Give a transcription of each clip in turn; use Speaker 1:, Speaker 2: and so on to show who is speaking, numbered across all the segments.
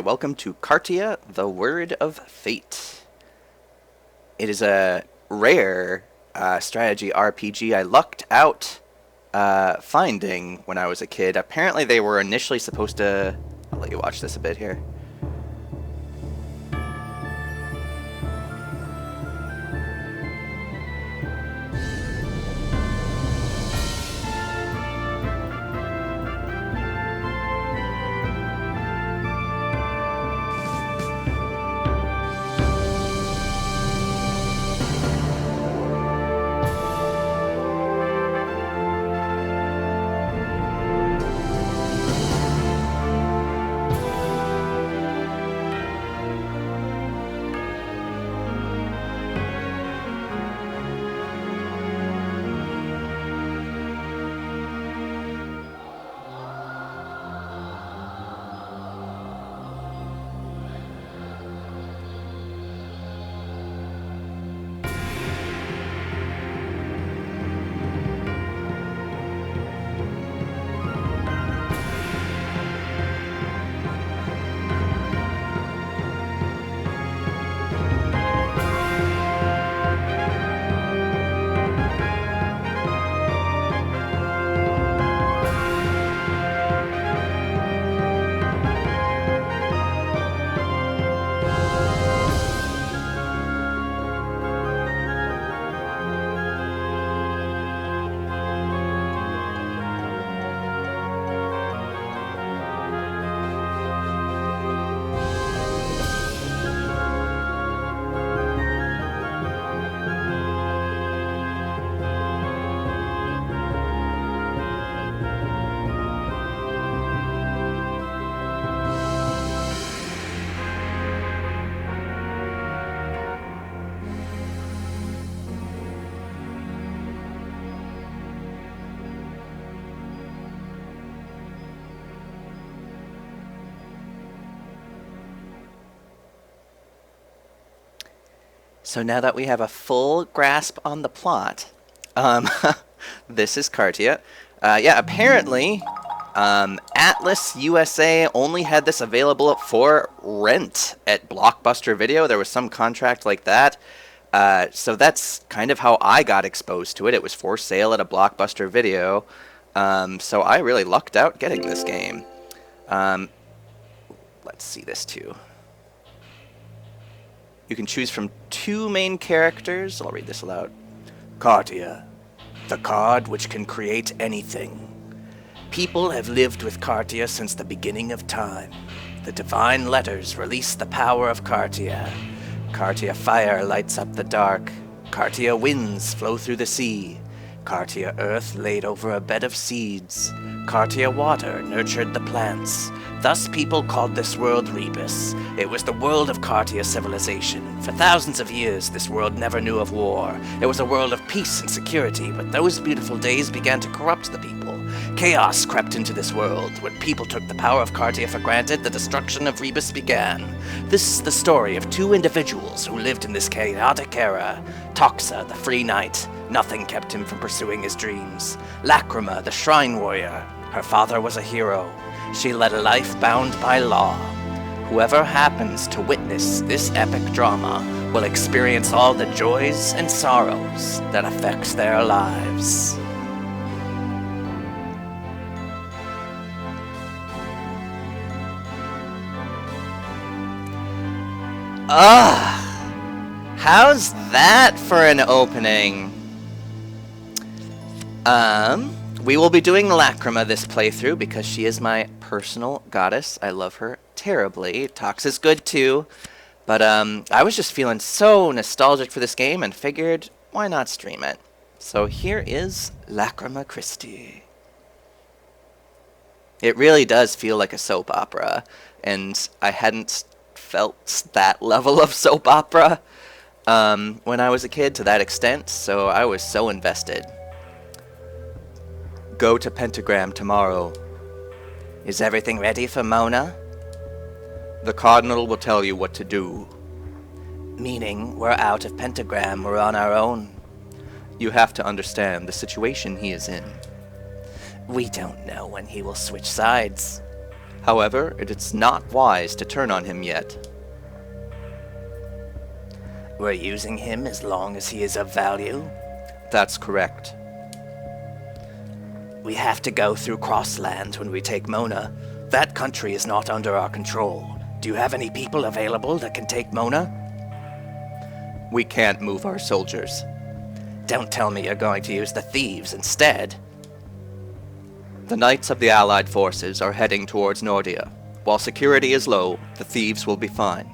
Speaker 1: welcome to Kartia, the Word of Fate. It is a rare strategy RPG I lucked out finding when I was a kid. Apparently they were initially supposed to... I'll let you watch this a bit here. So now that we have a full grasp on the plot, this is Kartia. Apparently, Atlas USA only had this available for rent at Blockbuster Video. There was some contract like that. So that's kind of how I got exposed to it. It was for sale at a Blockbuster Video. So I really lucked out getting this game. Let's see this too. You can choose from two main characters. I'll read this aloud. Kartia, the card which can create anything. People have lived with Kartia since the beginning of time. The divine letters release the power of Kartia. Kartia fire lights up the dark. Kartia winds flow through the sea. Kartia earth laid over a bed of seeds. Kartia water nurtured the plants. Thus people called this world Rebus. It was the world of Kartia civilization. For thousands of years, this world never knew of war. It was a world of peace and security, but those beautiful days began to corrupt the people. Chaos crept into this world. When people took the power of Kartia for granted, the destruction of Rebus began. This is the story of two individuals who lived in this chaotic era. Toxa, the free knight. Nothing kept him from pursuing his dreams. Lacryma, the shrine warrior. Her father was a hero. She led a life bound by law. Whoever happens to witness this epic drama will experience all the joys and sorrows that affects their lives. How's that for an opening? We will be doing Lacryma this playthrough because she is my personal goddess. I love her terribly. Tox is good too. But I was just feeling so nostalgic for this game and figured, why not stream it? So here is Lacryma Christi. It really does feel like a soap opera, and I hadn't felt that level of soap opera when I was a kid to that extent, so I was so invested. Go to Pentagram tomorrow. Is everything ready for Mona? The Cardinal will tell you what to do. Meaning, we're out of Pentagram, we're on our own. You have to understand the situation he is in. We don't know when he will switch sides. However, it is not wise to turn on him yet. We're using him as long as he is of value? That's correct. We have to go through Crosslands when we take Mona. That country is not under our control. Do you have any people available that can take Mona? We can't move our soldiers. Don't tell me you're going to use the thieves instead. The knights of the Allied forces are heading towards Nordia. While security is low, the thieves will be fine.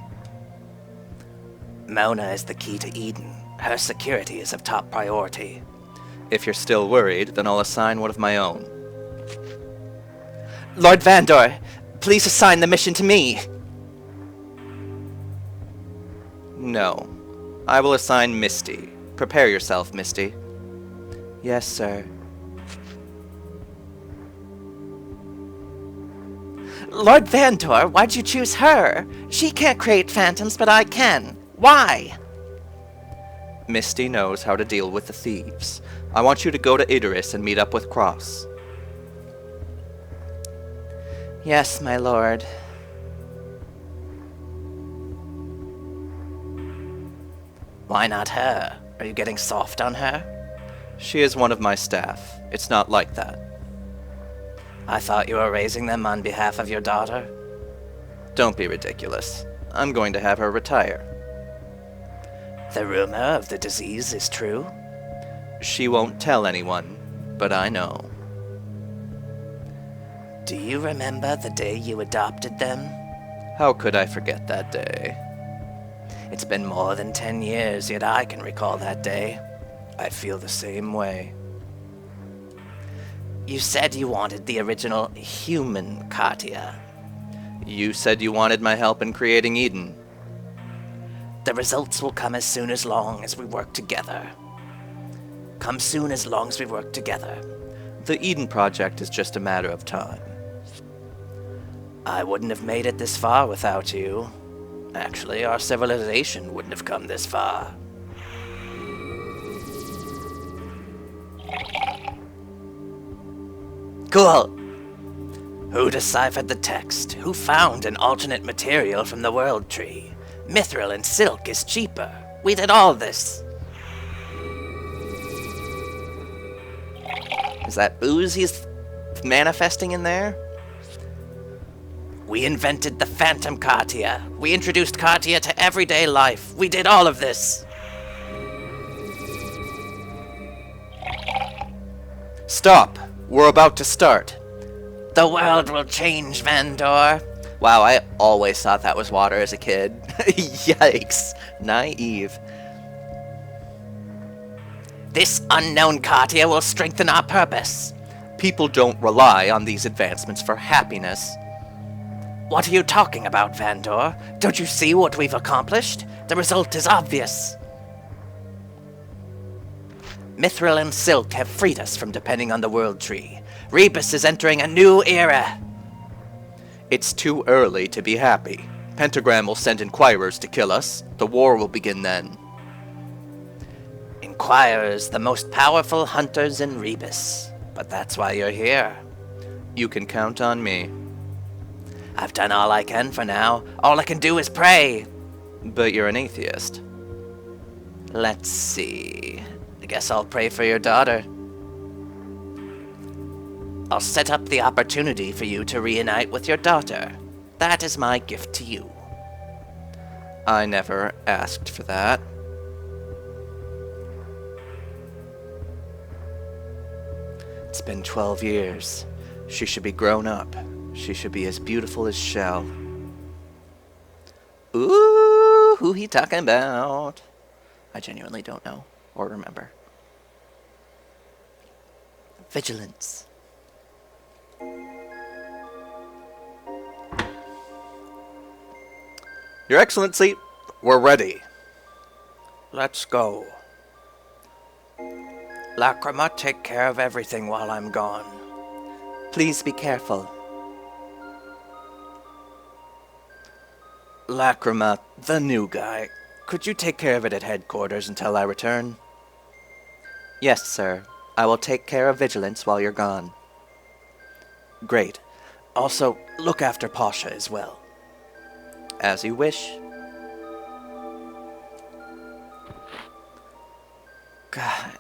Speaker 1: Mona is the key to Eden. Her security is of top priority. If you're still worried, then I'll assign one of my own. Lord Vandor, please assign the mission to me. No. I will assign Misty. Prepare yourself, Misty. Yes, sir. Lord Vandor, why'd you choose her? She can't create phantoms, but I can. Why? Misty knows how to deal with the thieves. I want you to go to Idris and meet up with Cross. Yes, my lord. Why not her? Are you getting soft on her? She is one of my staff. It's not like that. I thought you were raising them on behalf of your daughter. Don't be ridiculous. I'm going to have her retire. The rumor of the disease is true? She won't tell anyone, but I know. Do you remember the day you adopted them? How could I forget that day? It's been more than 10 years, yet I can recall that day. I feel the same way. You said you wanted the original human Kartia. You said you wanted my help in creating Eden. The results will come as soon as long as we work together. Come soon as long as we work together. The Eden Project is just a matter of time. I wouldn't have made it this far without you. Actually, our civilization wouldn't have come this far. Cool. Who deciphered the text? Who found an alternate material from the world tree? Mithril and silk is cheaper. We did all this. Is that booze he's manifesting in there? We invented the Phantom Kartia. We introduced Kartia to everyday life. We did all of this. Stop. We're about to start. The world will change, Vandor. Wow, I always thought that was water as a kid. Yikes. Naive. This unknown Kartia will strengthen our purpose. People don't rely on these advancements for happiness. What are you talking about, Vandor? Don't you see what we've accomplished? The result is obvious. Mithril and silk have freed us from depending on the world tree. Rebus is entering a new era. It's too early to be happy. Pentagram will send inquirers to kill us. The war will begin then. Inquirers, the most powerful hunters in Rebus. But that's why you're here. You can count on me. I've done all I can for now. All I can do is pray. But you're an atheist. Let's see. I guess I'll pray for your daughter. I'll set up the opportunity for you to reunite with your daughter. That is my gift to you. I never asked for that. It's been 12 years. She should be grown up. She should be as beautiful as Shell. Ooh, who he talking about? I genuinely don't know or remember. Vigilance. Your Excellency, we're ready. Let's go. Lacryma, take care of everything while I'm gone. Please be careful. Lacryma, the new guy, could you take care of it at headquarters until I return? Yes, sir. I will take care of Vigilance while you're gone. Great. Also, look after Pasha as well. As you wish. God,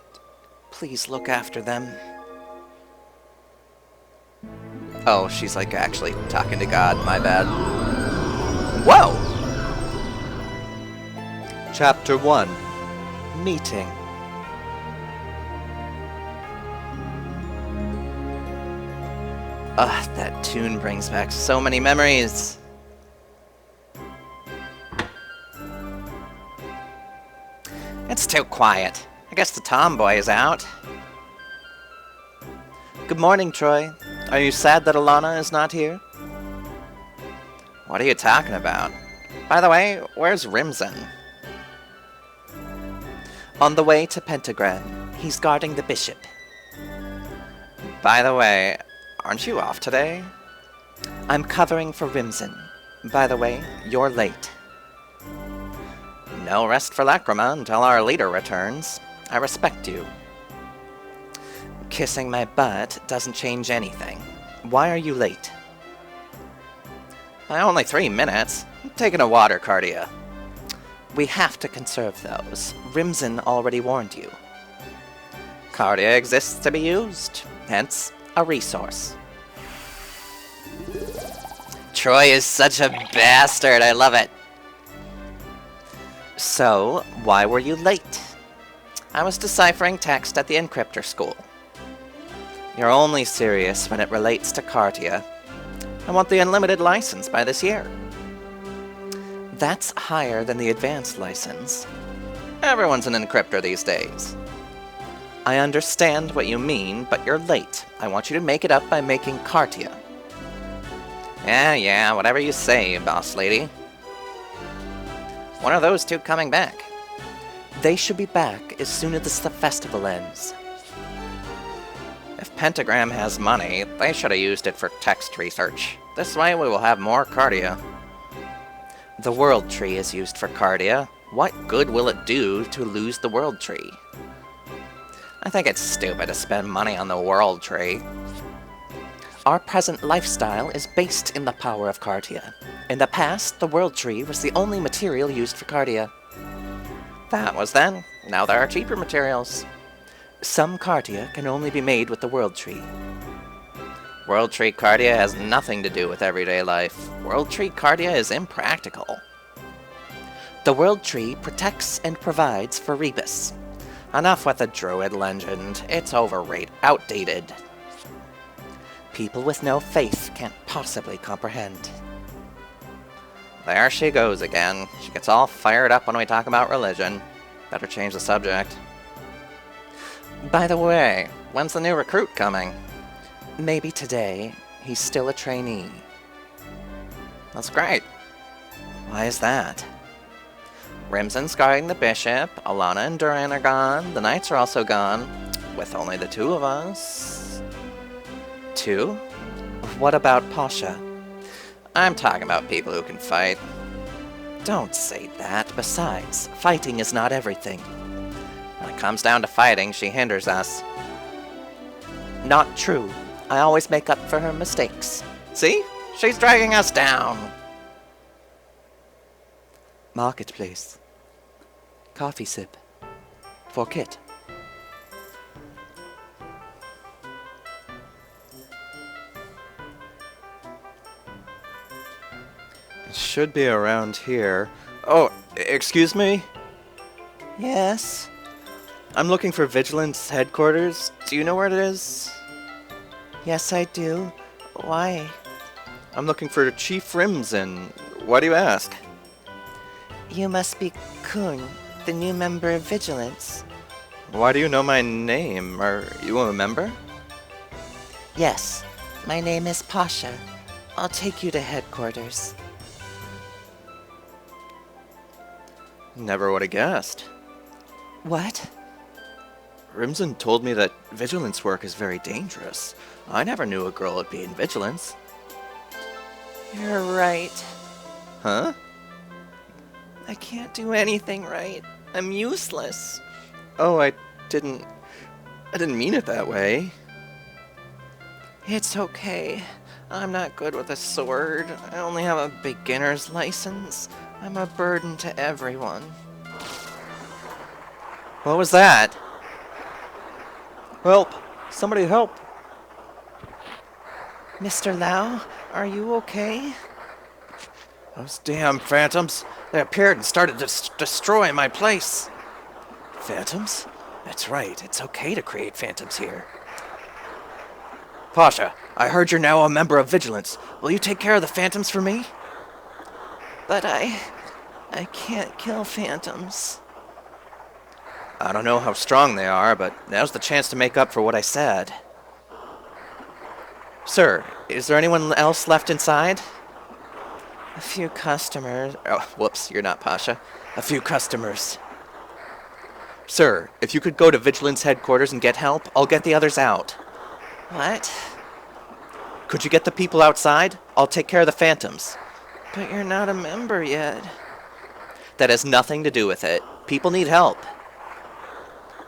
Speaker 1: please look after them. Oh, she's like actually talking to God, my bad. Whoa! Chapter 1. Meeting. Ugh, that tune brings back so many memories. It's too quiet. I guess the tomboy is out. Good morning, Troy. Are you sad that Alana is not here? What are you talking about? By the way, where's Rimson? On the way to Pentagram. He's guarding the bishop. By the way, aren't you off today? I'm covering for Rimson. By the way, you're late. No rest for Lacryma until our leader returns. I respect you. Kissing my butt doesn't change anything. Why are you late? By only 3 minutes. I'm taking a water, Kartia. We have to conserve those. Rimson already warned you. Kartia exists to be used, hence a resource. Troy is such a bastard, I love it. So, why were you late? I was deciphering text at the encryptor school. You're only serious when it relates to Kartia. I want the unlimited license by this year. That's higher than the advanced license. Everyone's an encryptor these days. I understand what you mean, but you're late. I want you to make it up by making Kartia. Yeah, whatever you say, boss lady. When are those two coming back? They should be back as soon as the festival ends. If Pentagram has money, they should have used it for text research. This way we will have more Kartia. The World Tree is used for Kartia. What good will it do to lose the World Tree? I think it's stupid to spend money on the World Tree. Our present lifestyle is based in the power of Kartia. In the past, the World Tree was the only material used for Kartia. That was then. Now there are cheaper materials. Some Kartia can only be made with the World Tree. World Tree Kartia has nothing to do with everyday life. World Tree Kartia is impractical. The World Tree protects and provides for Rebus. Enough with the Druid legend. It's overrated, outdated. People with no faith can't possibly comprehend. There she goes again. She gets all fired up when we talk about religion. Better change the subject. By the way, when's the new recruit coming? Maybe today. He's still a trainee. That's great. Why is that? Rimson's guarding the bishop, Alana and Duran are gone, the knights are also gone, with only the two of us. Two? What about Pasha? I'm talking about people who can fight. Don't say that. Besides, fighting is not everything. When it comes down to fighting, she hinders us. Not true. I always make up for her mistakes. See? She's dragging us down. Marketplace. Coffee sip. For Kit. It should be around here. Oh, excuse me? Yes? I'm looking for Vigilance headquarters. Do you know where it is? Yes, I do. Why? I'm looking for Chief Rimson. Why do you ask? You must be Kun, the new member of Vigilance. Why do you know my name? Are you a member? Yes, my name is Pasha. I'll take you to headquarters. Never would have guessed. What? Rimson told me that Vigilance work is very dangerous. I never knew a girl would be in Vigilance. You're right. Huh? I can't do anything right. I'm useless. Oh, I didn't mean it that way. It's okay. I'm not good with a sword. I only have a beginner's license. I'm a burden to everyone. What was that?
Speaker 2: Help! Somebody help!
Speaker 1: Mr. Lau, are you okay? Those damn phantoms. They appeared and started destroying my place. Phantoms? That's right, it's okay to create phantoms here. Pasha, I heard you're now a member of Vigilance. Will you take care of the phantoms for me? But I can't kill phantoms. I don't know how strong they are, but now's the chance to make up for what I said. Sir, is there anyone else left inside? A few customers. Oh, whoops, you're not Pasha. A few customers. Sir, if you could go to Vigilance headquarters and get help, I'll get the others out. What? Could you get the people outside? I'll take care of the phantoms. But you're not a member yet. That has nothing to do with it. People need help.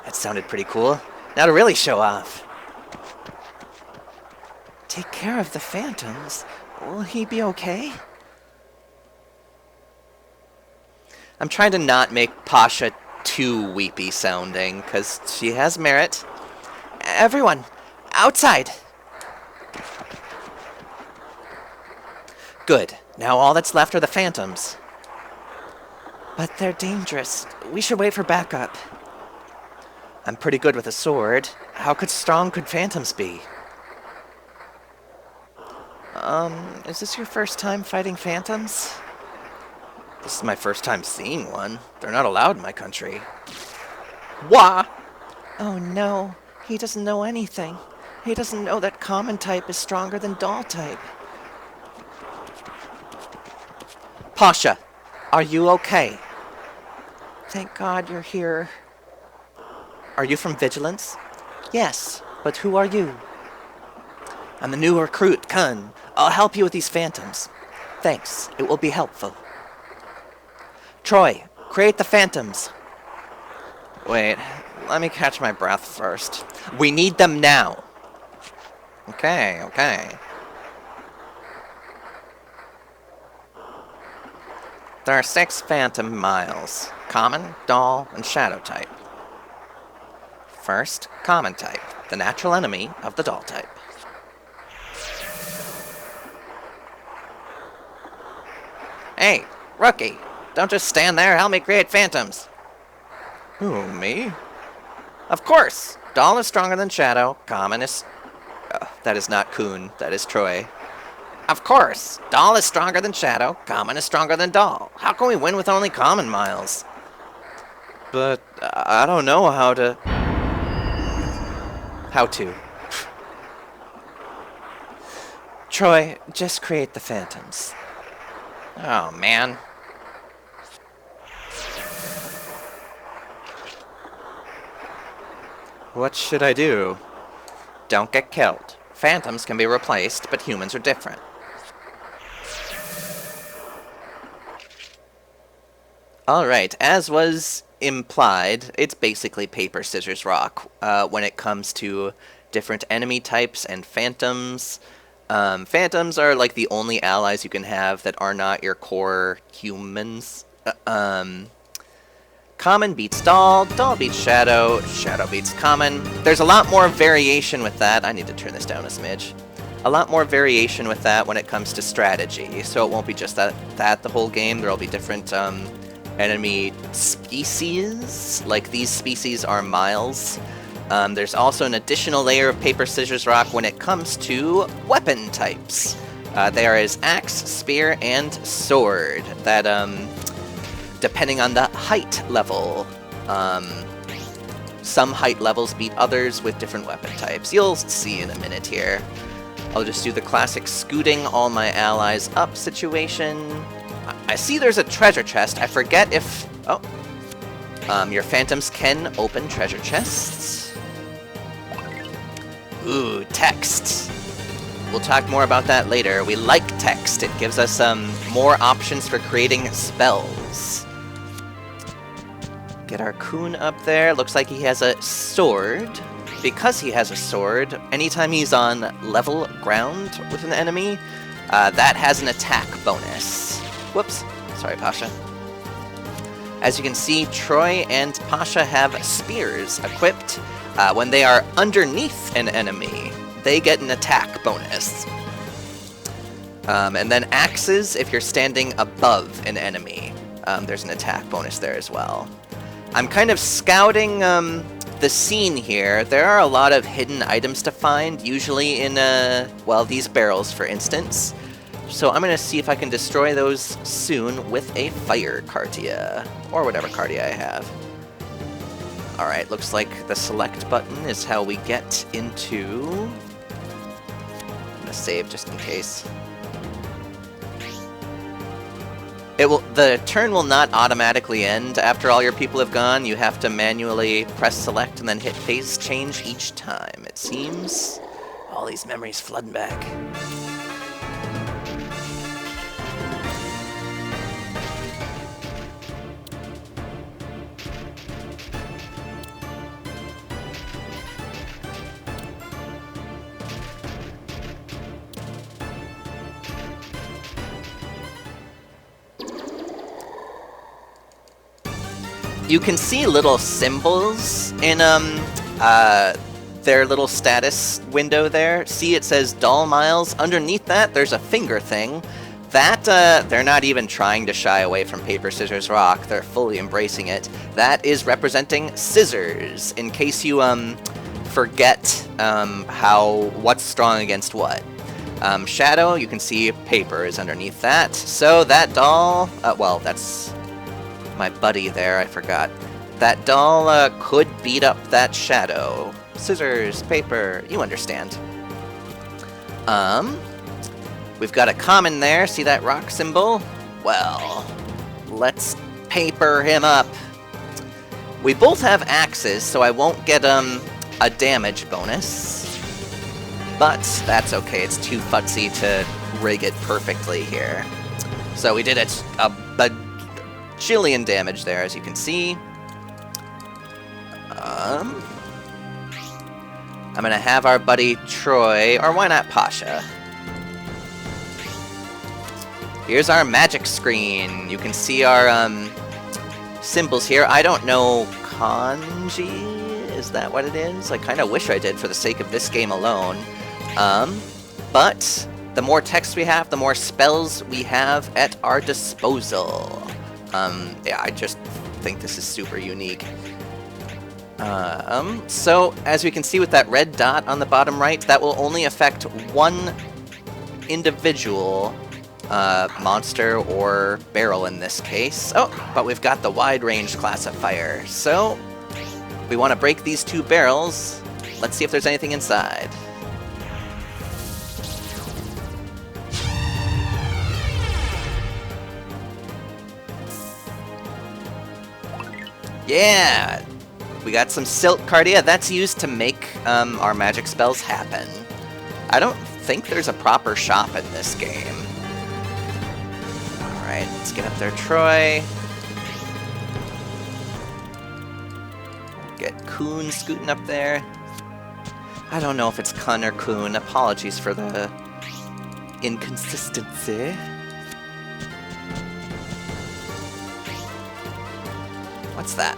Speaker 1: That sounded pretty cool. Now to really show off. Take care of the phantoms? Will he be okay? I'm trying to not make Pasha too weepy sounding, because she has merit. Everyone, outside! Good. Now all that's left are the phantoms. But they're dangerous. We should wait for backup. I'm pretty good with a sword. How strong could phantoms be? Is this your first time fighting phantoms? This is my first time seeing one. They're not allowed in my country. Wah! Oh no, he doesn't know anything. He doesn't know that common type is stronger than doll type. Pasha, are you okay? Thank God you're here. Are you from Vigilance? Yes, but who are you? I'm the new recruit, Kun. I'll help you with these phantoms. Thanks, it will be helpful. Troy, create the phantoms. Wait, let me catch my breath first. We need them now. Okay. There are 6 phantom miles. Common, doll, and shadow type. First, common type, the natural enemy of the doll type. Hey, rookie, don't just stand there, help me create phantoms. Who, me? Of course, doll is stronger than shadow, common is... that is not Kun, that is Troy. Of course, doll is stronger than shadow, common is stronger than doll. How can we win with only common miles? But I don't know how to... How to. Troy, just create the phantoms. Oh, man. What should I do? Don't get killed. Phantoms can be replaced, but humans are different. Alright, as was implied, it's basically paper, scissors, rock when it comes to different enemy types and phantoms. Phantoms are like the only allies you can have that are not your core humans. Common beats doll, doll beats shadow, shadow beats common. There's a lot more variation with that. I need to turn this down a smidge. A lot more variation with that when it comes to strategy. So it won't be just that the whole game. There'll be different enemy species. Like these species are miles. There's also an additional layer of paper, scissors, rock when it comes to weapon types. There is axe, spear, and sword that, depending on the height level, some height levels beat others with different weapon types. You'll see in a minute here. I'll just do the classic scooting all my allies up situation. I see there's a treasure chest. I forget if... Oh. Your phantoms can open treasure chests. Ooh, text. We'll talk more about that later. We like text. It gives us more options for creating spells. Get our Kun up there. Looks like he has a sword. because he has a sword, anytime he's on level ground with an enemy, that has an attack bonus. Whoops. Sorry, Pasha. As you can see, Troy and Pasha have spears equipped. When they are underneath an enemy, they get an attack bonus. And then axes, if you're standing above an enemy, there's an attack bonus there as well. I'm kind of scouting the scene here. There are a lot of hidden items to find, usually in, well, these barrels, for instance. So I'm going to see if I can destroy those soon with a fire Kartia, or whatever Kartia I have. Alright, looks like the select button is how we get into... I'm going to save just in case. The turn will not automatically end after all your people have gone. You have to manually press select and then hit phase change each time, it seems. All these memories flooding back. You can see little symbols in their little status window there. See, it says Doll Miles. Underneath that, there's a finger thing. That, they're not even trying to shy away from paper, scissors, rock. They're fully embracing it. That is representing scissors, in case you, forget, what's strong against what. Shadow, you can see paper is underneath that. So that doll, well, that's... my buddy there, I forgot. That doll could beat up that shadow. Scissors, paper, you understand. We've got a common there, see that rock symbol? Well, let's paper him up. We both have axes, so I won't get a damage bonus. But that's okay, it's too futzy to rig it perfectly here. So we did a bajillion damage there, as you can see. I'm gonna have our buddy Troy, or why not Pasha? Here's our magic screen. You can see our symbols here. I don't know kanji. Is that what it is? I kind of wish I did for the sake of this game alone. But the more text we have, the more spells we have at our disposal. Yeah, I just think this is super unique. So, as we can see with that red dot on the bottom right, that will only affect one individual monster or barrel in this case. Oh, but we've got the wide-range classifier. So, we want to break these two barrels. Let's see if there's anything inside. Yeah! We got some Silk Kartia. That's used to make our magic spells happen. I don't think there's a proper shop in this game. Alright, let's get up there, Troy. Get Kun scooting up there. I don't know if it's Kun or Kun. Apologies for the inconsistency. What's that?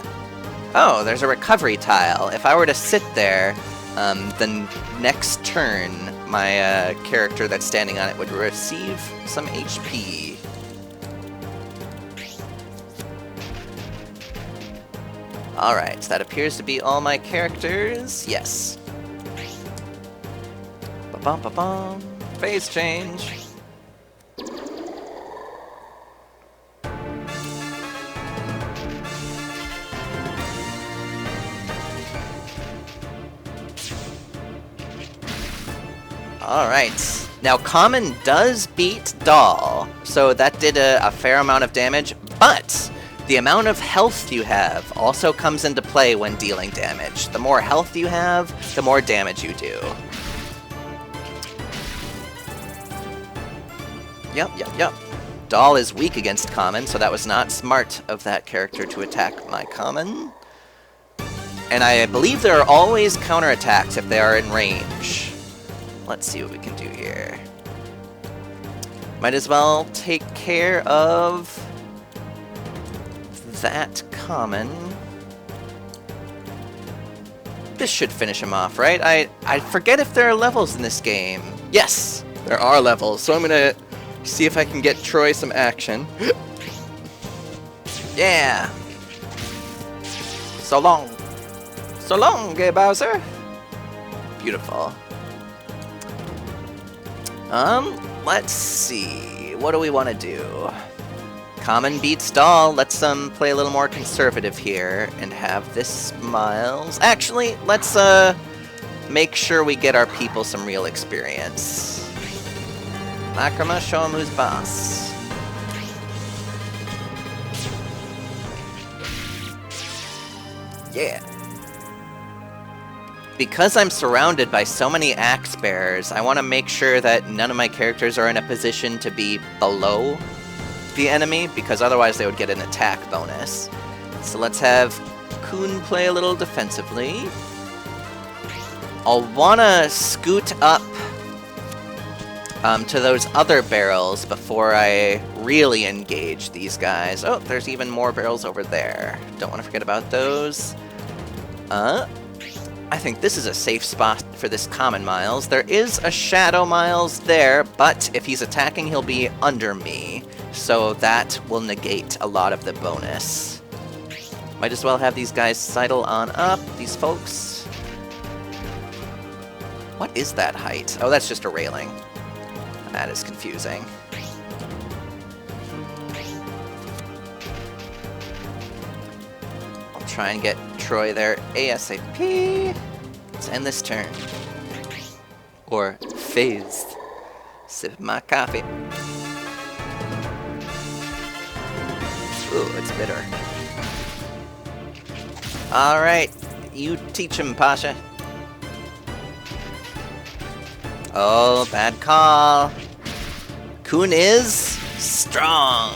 Speaker 1: Oh, there's a recovery tile. If I were to sit there, the next turn, my character that's standing on it would receive some HP. Alright, so that appears to be all my characters. Yes. Ba-bum-ba-bum. Phase change. Alright, now Common does beat Doll, so that did a fair amount of damage, but the amount of health you have also comes into play when dealing damage. The more health you have, the more damage you do. Yep. Doll is weak against Common, so that was not smart of that character to attack my Common. And I believe there are always counterattacks if they are in range. Let's see what we can do here. Might as well take care of that common. This should finish him off, right? I forget if there are levels in this game. Yes, there are levels. So I'm gonna see if I can get Troy some action. Yeah. So long. So long, gay Bowser. Beautiful. Let's see. What do we want to do? Common beats Doll. Let's play a little more conservative here and have this Miles. Actually, let's make sure we get our people some real experience. Lacryma, show him who's boss. Yeah. Because I'm surrounded by so many axe bearers, I want to make sure that none of my characters are in a position to be below the enemy, because otherwise they would get an attack bonus. So let's have Kun play a little defensively. I'll want to scoot up to those other barrels before I really engage these guys. Oh, there's even more barrels over there. Don't want to forget about those. I think this is a safe spot for this common Miles. There is a Shadow Miles there, but if he's attacking, he'll be under me. So that will negate a lot of the bonus. Might as well have these guys sidle on up, these folks. What is that height? Oh, that's just a railing. That is confusing. I'll try and get Troy there ASAP. Let's end this turn. Or phased. Sip my coffee. Ooh, it's bitter. Alright, you teach him, Pasha. Oh, bad call. Kun is strong.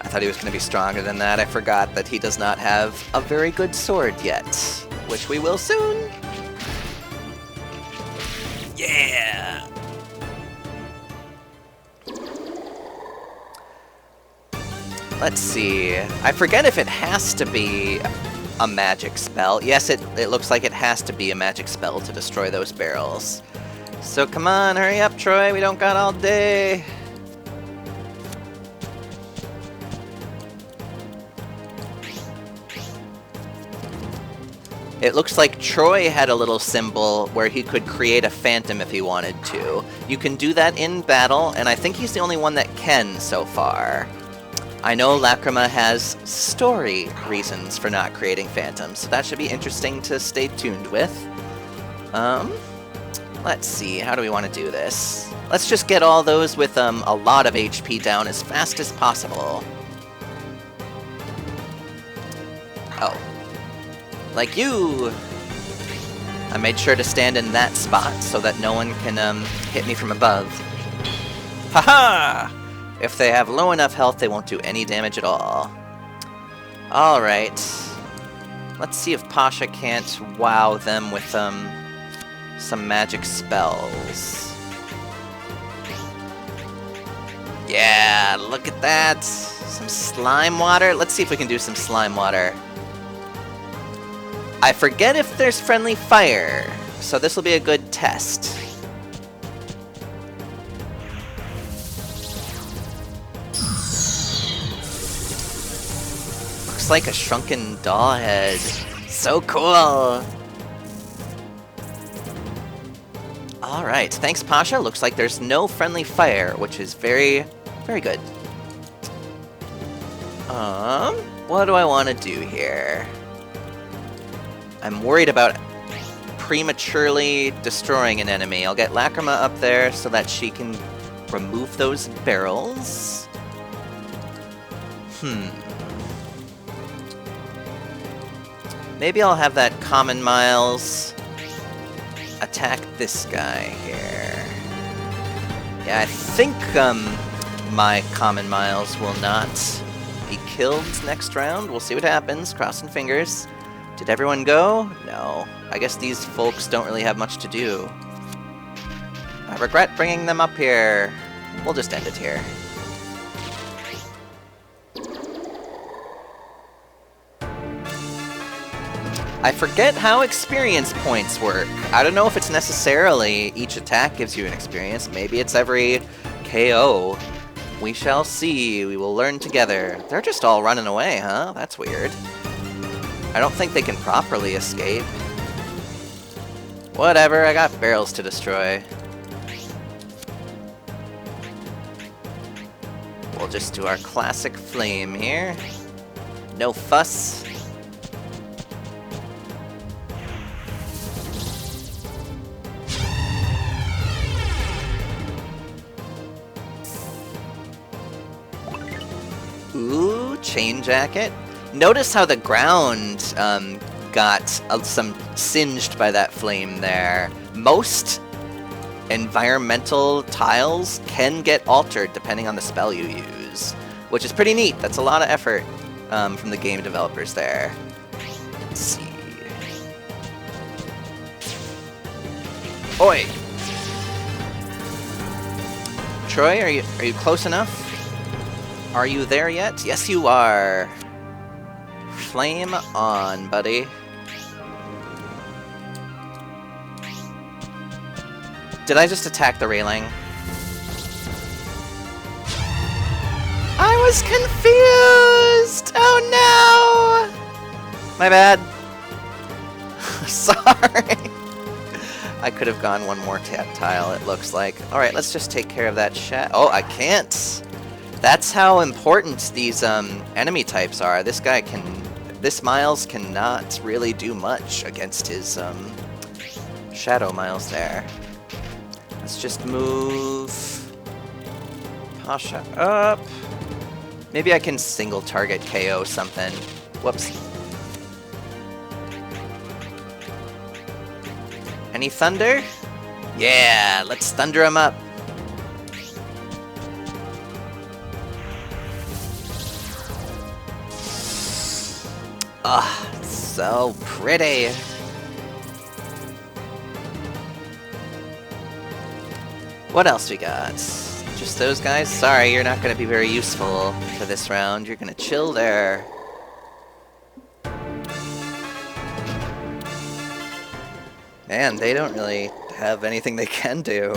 Speaker 1: I thought he was going to be stronger than that. I forgot that he does not have a very good sword yet, which we will soon. Yeah. Let's see. I forget if it has to be a magic spell. Yes, it looks like it has to be a magic spell to destroy those barrels. So come on, hurry up, Troy. We don't got all day. It looks like Troy had a little symbol where he could create a phantom if he wanted to. You can do that in battle, and I think he's the only one that can so far. I know Lacryma has story reasons for not creating phantoms, so that should be interesting to stay tuned with. Let's see, how do we want to do this? Let's just get all those with a lot of HP down as fast as possible. Oh. Like you! I made sure to stand in that spot so that no one can hit me from above. Haha! If they have low enough health, they won't do any damage at all. Alright. Let's see if Pasha can't wow them with some magic spells. Yeah, look at that! Some slime water? Let's see if we can do some slime water. I forget if there's friendly fire, so this will be a good test. Looks like a shrunken doll head. So cool! Alright, thanks Pasha. Looks like there's no friendly fire, which is very, very good. What do I want to do here? I'm worried about prematurely destroying an enemy. I'll get Lacryma up there so that she can remove those barrels. Maybe I'll have that common Miles attack this guy here. Yeah, I think my common Miles will not be killed next round. We'll see what happens. Crossing fingers. Did everyone go? No. I guess these folks don't really have much to do. I regret bringing them up here. We'll just end it here. I forget how experience points work. I don't know if it's necessarily each attack gives you an experience. Maybe it's every KO. We shall see. We will learn together. They're just all running away, huh? That's weird. I don't think they can properly escape. Whatever, I got barrels to destroy. We'll just do our classic flame here. No fuss. Ooh, chain jacket. Notice how the ground got some singed by that flame there. Most environmental tiles can get altered depending on the spell you use, which is pretty neat. That's a lot of effort from the game developers there. Let's see. Oi! Troy, are you close enough? Are you there yet? Yes, you are. Flame on, buddy. Did I just attack the railing? I was confused! Oh no! My bad. Sorry. I could have gone one more tile, it looks like. Alright, let's just take care of that chat. Oh, I can't! That's how important these enemy types are. This guy can... This Miles cannot really do much against his Shadow Miles there. Let's just move Pasha up. Maybe I can single target KO something. Whoops. Any thunder? Yeah, let's thunder him up. Ah, so pretty. What else we got? Just those guys? Sorry, you're not going to be very useful for this round. You're going to chill there. Man, they don't really have anything they can do.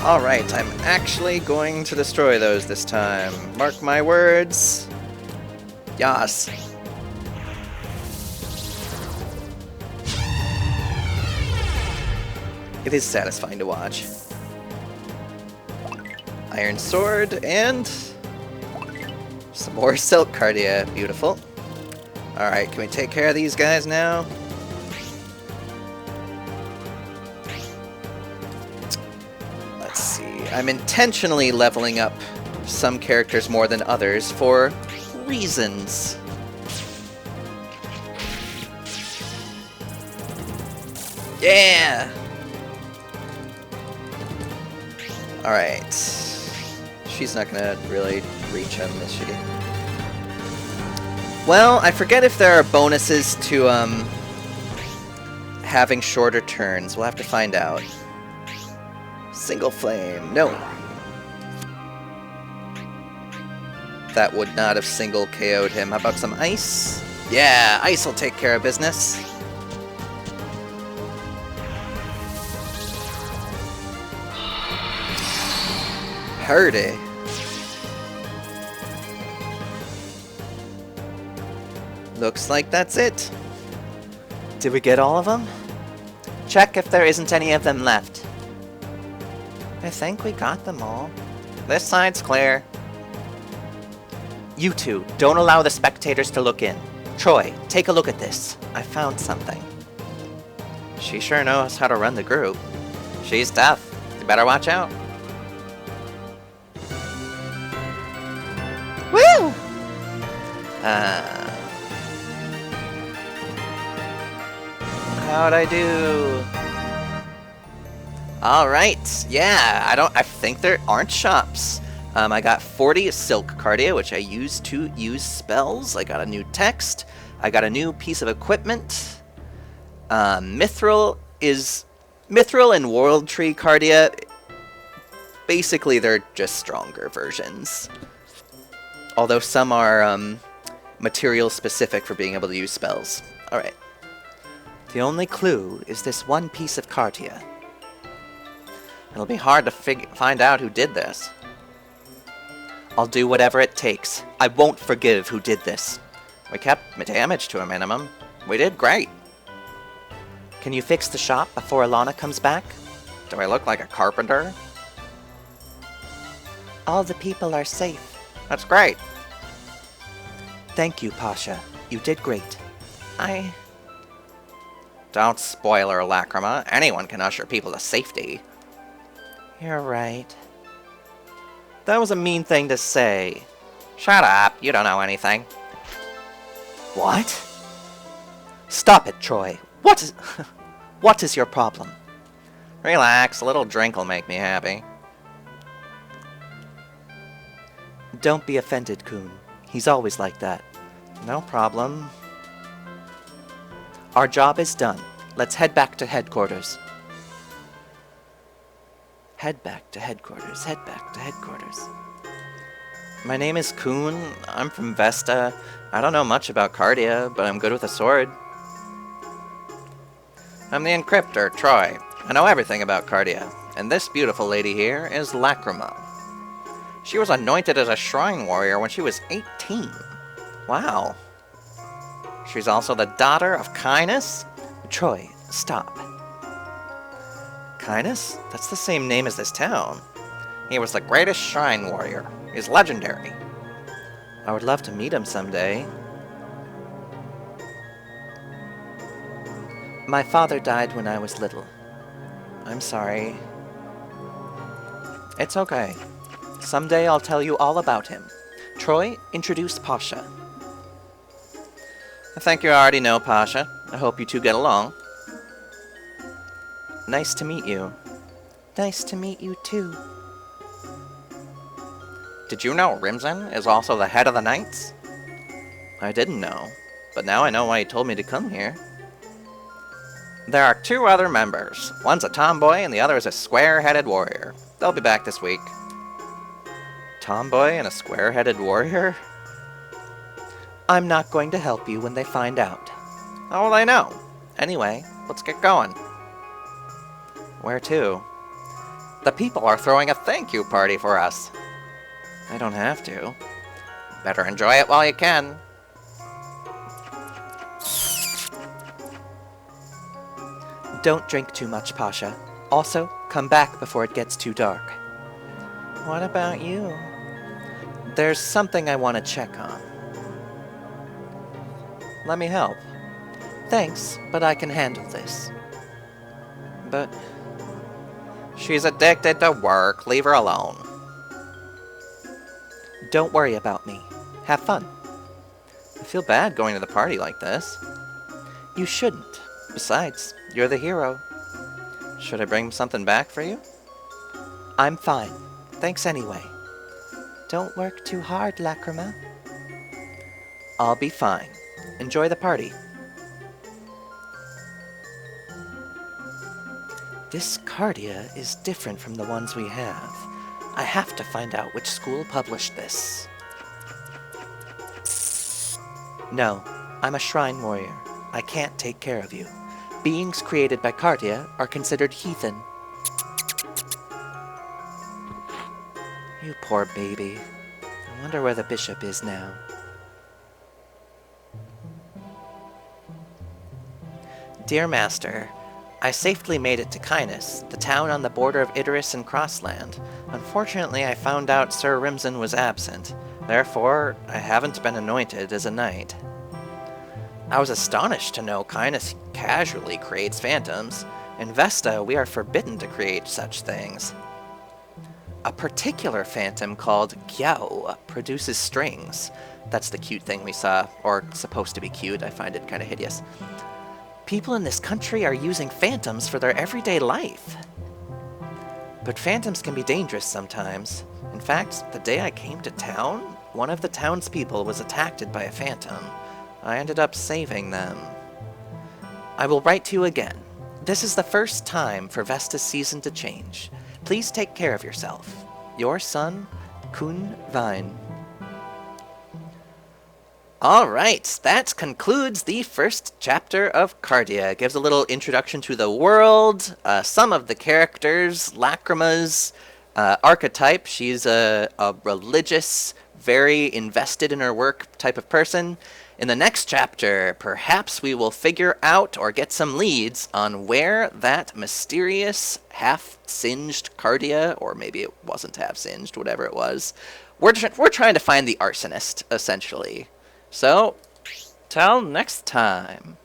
Speaker 1: Alright, I'm actually going to destroy those this time. Mark my words. Yas. It is satisfying to watch. Iron sword and some more silk Kartia. Beautiful. Alright, can we take care of these guys now? Let's see. I'm intentionally leveling up some characters more than others for reasons. Yeah! Alright. She's not gonna really reach him, is she? Well, I forget if there are bonuses to, having shorter turns. We'll have to find out. Single flame. No. That would not have single KO'd him. How about some ice? Yeah, ice will take care of business. Hurdy. Looks like that's it. Did we get all of them? Check if there isn't any of them left. I think we got them all. This side's clear. You two, don't allow the spectators to look in. Troy, take a look at this. I found something. She sure knows how to run the group. She's tough. You better watch out. Woo! How'd I do? Alright, yeah, I think there aren't shops. I got 40 Silk Kartia, which I use to use spells. I got a new text. I got a new piece of equipment. Mithril and World Tree Kartia. Basically, they're just stronger versions. Although some are material specific for being able to use spells. Alright. The only clue is this one piece of Kartia. It'll be hard to find out who did this. I'll do whatever it takes. I won't forgive who did this. We kept damage to a minimum. We did great. Can you fix the shop before Alana comes back? Do I look like a carpenter? All the people are safe. That's great. Thank you, Pasha. You did great. Don't spoil her, Lacryma. Anyone can usher people to safety. You're right. That was a mean thing to say. Shut up. You don't know anything. What? Stop it, Troy. What is your problem? Relax. A little drink will make me happy. Don't be offended, Kun. He's always like that. No problem. Our job is done. Let's head back to headquarters. Head back to headquarters. Head back to headquarters. My name is Kun. I'm from Vesta. I don't know much about Kartia, but I'm good with a sword. I'm the encryptor, Troy. I know everything about Kartia. And this beautiful lady here is Lacryma. She was anointed as a shrine warrior when she was 18. Wow. She's also the daughter of Kainas? Troy, stop. Kainas? That's the same name as this town. He was the greatest shrine warrior. He's legendary. I would love to meet him someday. My father died when I was little. I'm sorry. It's okay. Someday I'll tell you all about him. Troy, introduce Pasha. I think you already know Pasha. I hope you two get along. Nice to meet you. Nice to meet you too. Did you know Rimzen is also the head of the Knights? I didn't know, but now I know why he told me to come here. There are 2 other members. One's a tomboy and the other is a square-headed warrior. They'll be back this week. Tomboy and a square-headed warrior? I'm not going to help you when they find out. How will I know? Anyway, let's get going. Where to? The people are throwing a thank you party for us. I don't have to. Better enjoy it while you can. Don't drink too much, Pasha. Also, come back before it gets too dark. What about you? There's something I want to check on. Let me help. Thanks, but I can handle this. But she's addicted to work. Leave her alone. Don't worry about me. Have fun. I feel bad going to the party like this. You shouldn't. Besides, you're the hero. Should I bring something back for you? I'm fine. Thanks anyway. Don't work too hard, Lacryma. I'll be fine. Enjoy the party. This Kartia is different from the ones we have. I have to find out which school published this. No, I'm a shrine warrior. I can't take care of you. Beings created by Kartia are considered heathen. You poor baby. I wonder where the bishop is now. Dear Master, I safely made it to Kainas, the town on the border of Idris and Crossland. Unfortunately, I found out Sir Rimzen was absent. Therefore, I haven't been anointed as a knight. I was astonished to know Kainas casually creates phantoms. In Vesta, we are forbidden to create such things. A particular phantom called Gyao produces strings. That's the cute thing we saw, or supposed to be cute. I find it kind of hideous. People in this country are using phantoms for their everyday life. But phantoms can be dangerous sometimes. In fact, the day I came to town, one of the townspeople was attacked by a phantom. I ended up saving them. I will write to you again. This is the first time for Vesta's season to change. Please take care of yourself. Your son, Kun Vine. Alright, that concludes the first chapter of Kartia. It gives a little introduction to the world, some of the characters, Lacryma's archetype. She's a religious, very invested in her work type of person. In the next chapter, perhaps we will figure out or get some leads on where that mysterious half-singed Kartia, or maybe it wasn't half-singed, whatever it was, we're trying to find the arsonist, essentially. So, till next time.